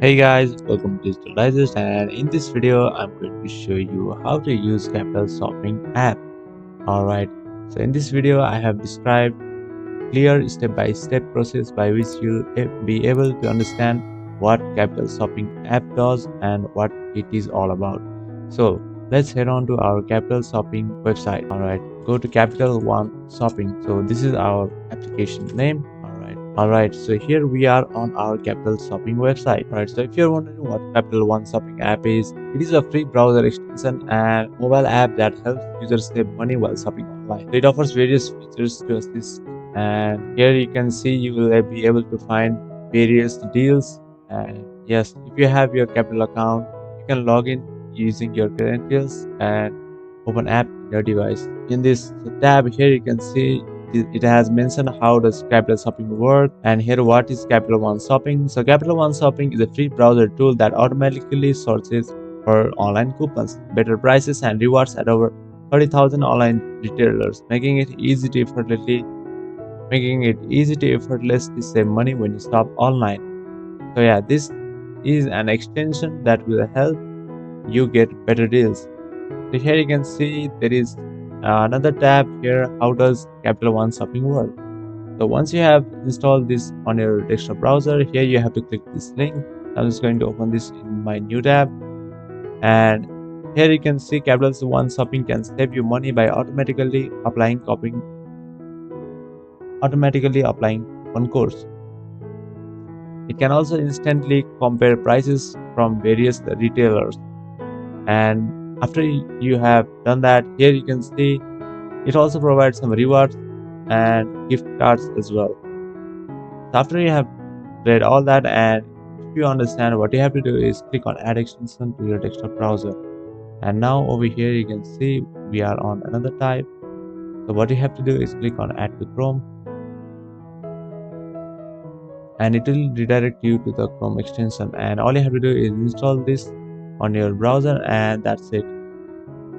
Hey guys, welcome to Digital Digest, and in this video I'm going to show you how to use Capital Shopping app. Alright, so in this video I have described clear step-by-step process by which you'll be able to understand what Capital Shopping app does and what it is all about. So let's head on to our Capital Shopping website. Alright, go to Capital One Shopping. So this is our application name. Alright, so here we are on our Capital Shopping website. Alright, so if you're wondering what Capital One Shopping app is, it is a free browser extension and mobile app that helps users save money while shopping online. So it offers various features to assist, and here you can see you will be able to find various deals. And yes, if you have your Capital account, you can log in using your credentials and open app in your device. In this tab here you can see it has mentioned how does Capital Shopping work, and here what is Capital One Shopping. So Capital One Shopping is a free browser tool that automatically searches for online coupons, better prices and rewards at over 30,000 online retailers, making it easy to effortlessly save money when you shop online. So yeah, this is an extension that will help you get better deals. So here you can see there is another tab here, how does Capital One Shopping work. So once you have installed this on your desktop browser, here you have to click this link. I'm just going to open this in my new tab, and here you can see Capital One Shopping can save you money by automatically applying one course. It can also instantly compare prices from various retailers, and after you have done that, here you can see it also provides some rewards and gift cards as well. So after you have read all that, and if you understand, what you have to do is click on add extension to your desktop browser, and now over here you can see we are on another type. So what you have to do is click on add to Chrome, and it will redirect you to the Chrome extension, and all you have to do is install this on your browser, and that's it.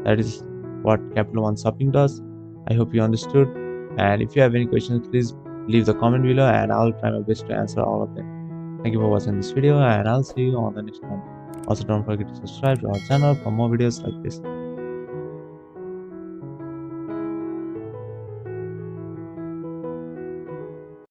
That is what Capital One Shopping does. I hope you understood, and if you have any questions, please leave the comment below and I'll try my best to answer all of them. Thank you for watching this video, and I'll see you on the next one. Also, don't forget to subscribe to our channel for more videos like this.